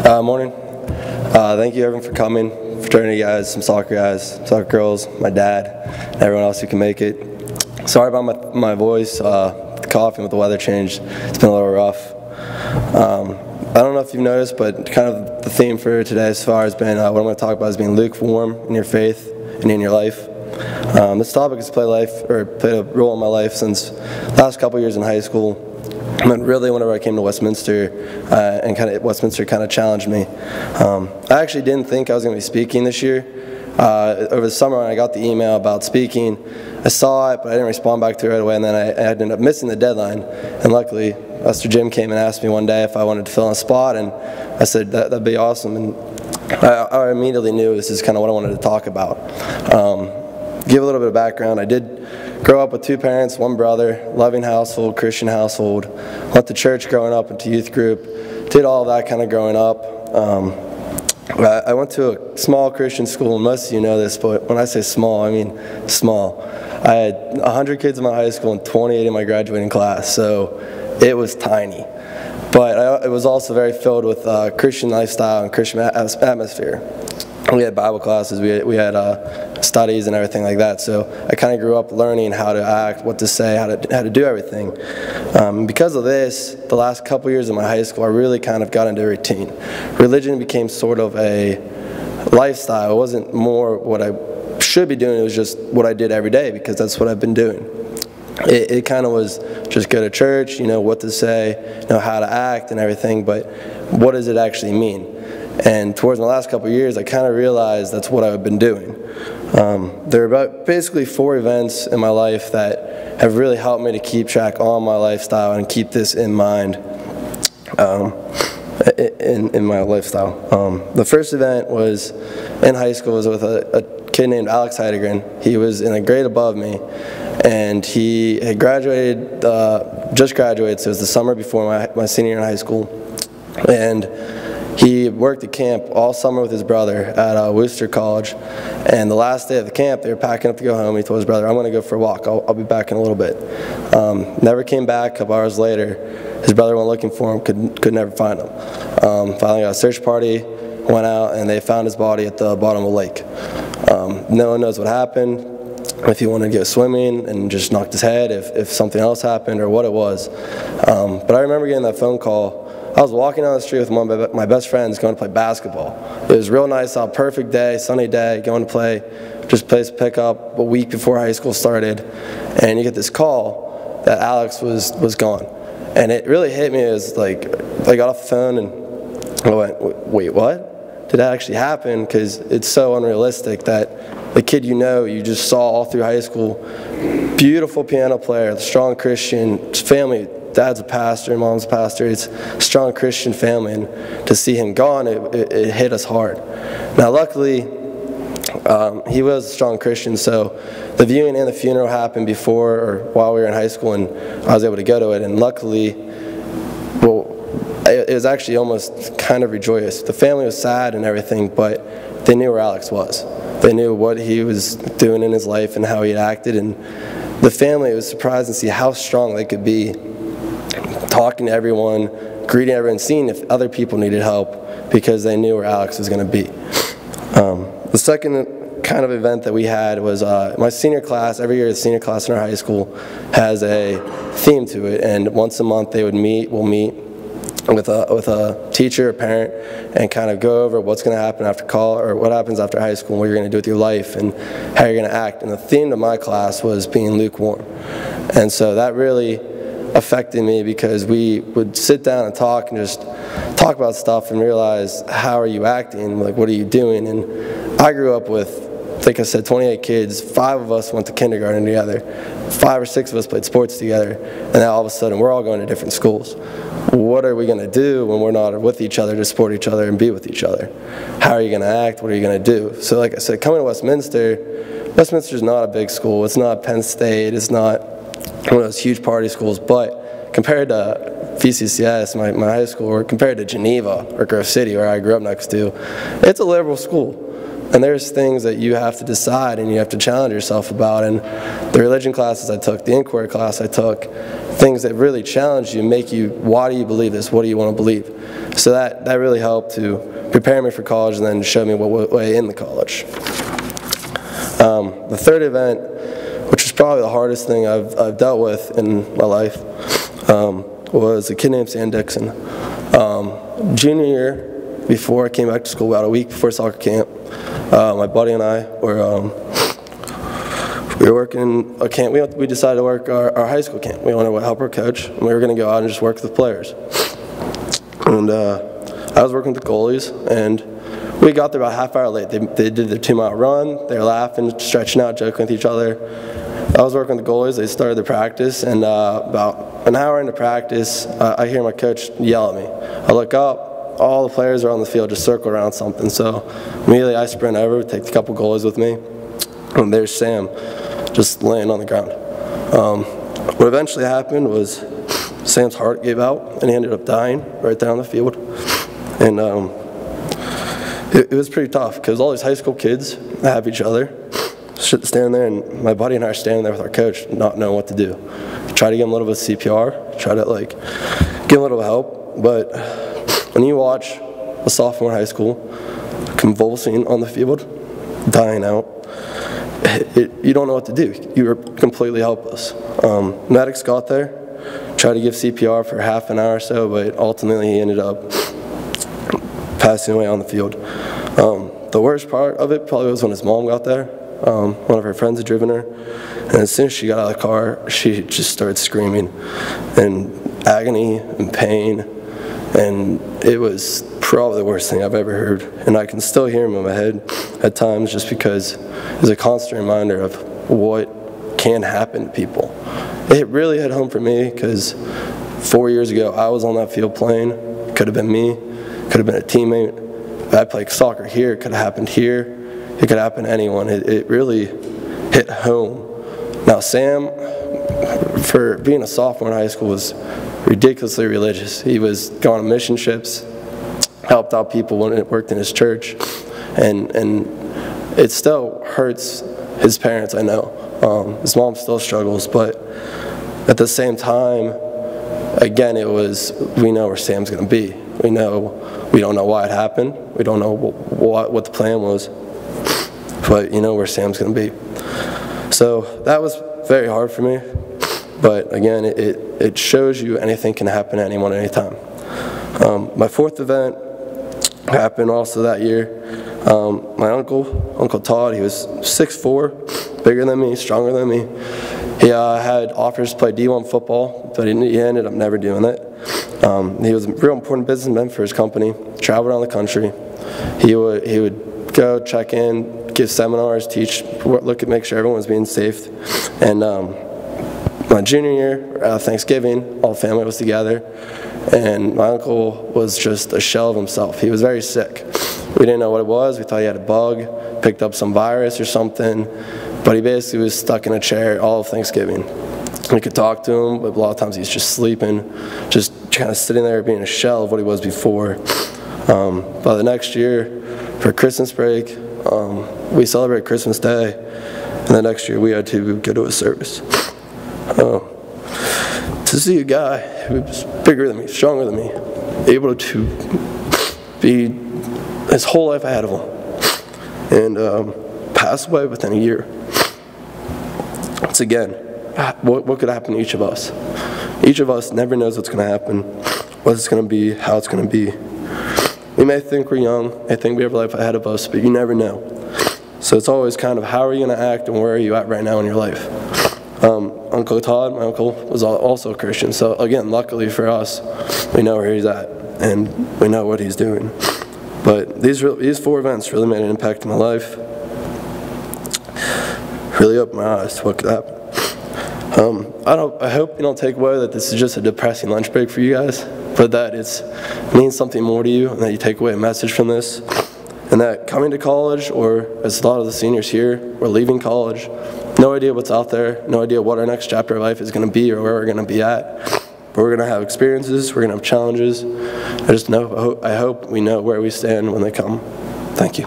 Morning. Thank you everyone for coming, fraternity guys, some soccer guys, soccer girls, my dad, and everyone else who can make it. Sorry about my voice, the cough and with the weather change, it's been a little rough. I don't know if you've noticed, but kind of the theme for today so far has been, what I'm going to talk about is being lukewarm in your faith and in your life. This topic has played a role in my life since the last couple years in high school. And really, whenever I came to Westminster, and Westminster kind of challenged me. I actually didn't think I was going to be speaking this year. Over the summer, when I got the email about speaking, I saw it, but I didn't respond back to it right away, and then I ended up missing the deadline. And luckily, Pastor Jim came and asked me one day if I wanted to fill in a spot, and I said that'd be awesome. And I immediately knew this is kind of what I wanted to talk about. Give a little bit of background. I did grow up with two parents, one brother, loving household, Christian household. Went to church growing up, into youth group, did all of that kind of growing up. I went to a small Christian school, and most of you know this, but when I say small, I mean small. I had 100 kids in my high school and 28 in my graduating class, so it was tiny. But it was also very filled with Christian lifestyle and Christian atmosphere. We had Bible classes, we had studies and everything like that, so I kind of grew up learning how to act, what to say, how to do everything. Because of this, the last couple years of my high school, I really kind of got into a routine. Religion became sort of a lifestyle. It wasn't more what I should be doing, it was just what I did every day, because that's what I've been doing. It kind of was just go to church, you know what to say, you know how to act and everything, but what does it actually mean? And towards my last couple of years, I kind of realized that's what I've been doing. There are basically 4 events in my life that have really helped me to keep track on my lifestyle and keep this in mind in my lifestyle. The first event was in high school. It was with a kid named Alex Heidegren. He was in a grade above me, and he had graduated, just graduated, so it was the summer before my senior year in high school. And he worked at camp all summer with his brother at Worcester College, and the last day of the camp, they were packing up to go home. He told his brother, "I'm going to go for a walk. I'll be back in a little bit." Never came back. A couple hours later, his brother went looking for him, could never find him. Finally got a search party, went out, and they found his body at the bottom of a lake. No one knows what happened, if he wanted to go swimming and just knocked his head, if something else happened, or what it was. But I remember getting that phone call. I was walking down the street with one of my best friends going to play basketball. It was real nice out, perfect day, sunny day, going to play, just place pickup a week before high school started, and you get this call that Alex was gone. And it really hit me as like, I got off the phone and I went, wait, what? Did that actually happen? Because it's so unrealistic that the kid you just saw all through high school, beautiful piano player, strong Christian, family, dad's a pastor, mom's a pastor, it's a strong Christian family, and to see him gone, it hit us hard. Now luckily, he was a strong Christian, so the viewing and the funeral happened before or while we were in high school, and I was able to go to it, and luckily, it was actually almost kind of rejoiced. The family was sad and everything, but they knew where Alex was. They knew what he was doing in his life and how he had acted, and the family was surprised to see how strong they could be, talking to everyone, greeting everyone, seeing if other people needed help, because they knew where Alex was going to be. The second kind of event that we had was my senior class. Every year the senior class in our high school has a theme to it, and once a month we'll meet with a teacher, a parent, and kind of go over what's going to happen after college, or what happens after high school, and what you're going to do with your life, and how you're going to act. And the theme of my class was being lukewarm. And so that really affected me, because we would sit down and talk and just talk about stuff and realize, how are you acting? Like, what are you doing? And I grew up with, like I said, 28 kids. 5 of us went to kindergarten together. 5 or 6 of us played sports together. And then all of a sudden, we're all going to different schools. What are we going to do when we're not with each other to support each other and be with each other? How are you going to act? What are you going to do? So like I said, coming to Westminster's not a big school. It's not Penn State. It's not one of those huge party schools, but compared to VCCS, my high school, or compared to Geneva or Grove City, where I grew up next to, it's a liberal school. And there's things that you have to decide and you have to challenge yourself about. And the religion classes I took, the inquiry class I took, things that really challenge you, make you, why do you believe this? What do you want to believe? So that really helped to prepare me for college and then show me what way in the college. The third event, which was probably the hardest thing I've dealt with in my life, was a kid named Sam Dixon. Junior year, before I came back to school, about a week before soccer camp, my buddy and I were working a camp. We decided to work our high school camp. We wanted to help our coach, and we were going to go out and just work with the players. And I was working with the goalies, and we got there about a half hour late. They did their 2-mile run. They were laughing, stretching out, joking with each other. I was working with the goalies. They started the practice, and about an hour into practice, I hear my coach yell at me. I look up. All the players are on the field, just circle around something. So immediately I sprint over, take a couple goalies with me, and there's Sam just laying on the ground. What eventually happened was Sam's heart gave out, and he ended up dying right there on the field. And it was pretty tough because all these high school kids have each other, standing there, and my buddy and I are standing there with our coach, not knowing what to do. Try to give him a little bit of CPR, try to give him a little help, but when you watch a sophomore in high school convulsing on the field, dying out, you don't know what to do. You're completely helpless. Medics got there, tried to give CPR for half an hour or so, but ultimately he ended up passing away on the field. The worst part of it probably was when his mom got there. One of her friends had driven her, and as soon as she got out of the car, she just started screaming in agony and pain. And it was probably the worst thing I've ever heard. And I can still hear him in my head at times just because it's a constant reminder of what can happen to people. It really hit home for me because 4 years ago I was on that field playing. It could have been me, could have been a teammate. I played soccer here, it could have happened here. It could happen to anyone. It really hit home. Now Sam, for being a sophomore in high school, was ridiculously religious. He was going on mission trips, helped out people when it worked in his church, and it still hurts his parents, I know. His mom still struggles, but at the same time, again, we know where Sam's going to be. We don't know why it happened. We don't know what the plan was, but you know where Sam's going to be. So that was very hard for me. But again, it shows you anything can happen to anyone anytime. My fourth event happened also that year. My Uncle Todd, he was 6'4", bigger than me, stronger than me. He had offers to play D1 football, but he ended up never doing it. He was a real important businessman for his company, traveled around the country. He would go check in, give seminars, teach, make sure everyone was being safe. And my junior year, Thanksgiving, all the family was together, and my uncle was just a shell of himself. He was very sick. We didn't know what it was. We thought he had a bug, picked up some virus or something, but he basically was stuck in a chair all of Thanksgiving. We could talk to him, but a lot of times he's just sleeping, just kind of sitting there being a shell of what he was before. By the next year, for Christmas break, we celebrate Christmas Day, and the next year we had to go to a service. To see a guy who was bigger than me, stronger than me, able to be his whole life ahead of him, and pass away within a year. It's again, what could happen to each of us? Each of us never knows what's going to happen, what it's going to be, how it's going to be. We may think we're young, may think we have life ahead of us, but you never know. So it's always kind of how are you going to act and where are you at right now in your life? Uncle Todd, my uncle, was also a Christian. So again, luckily for us, we know where he's at and we know what he's doing. But these 4 events really made an impact in my life. Really opened my eyes to what could happen. I hope you don't take away that this is just a depressing lunch break for you guys, but that it means something more to you and that you take away a message from this. And that coming to college, or as a lot of the seniors here, we're leaving college, no idea what's out there, no idea what our next chapter of life is going to be or where we're going to be at. But we're going to have experiences, we're going to have challenges. I hope we know where we stand when they come. Thank you.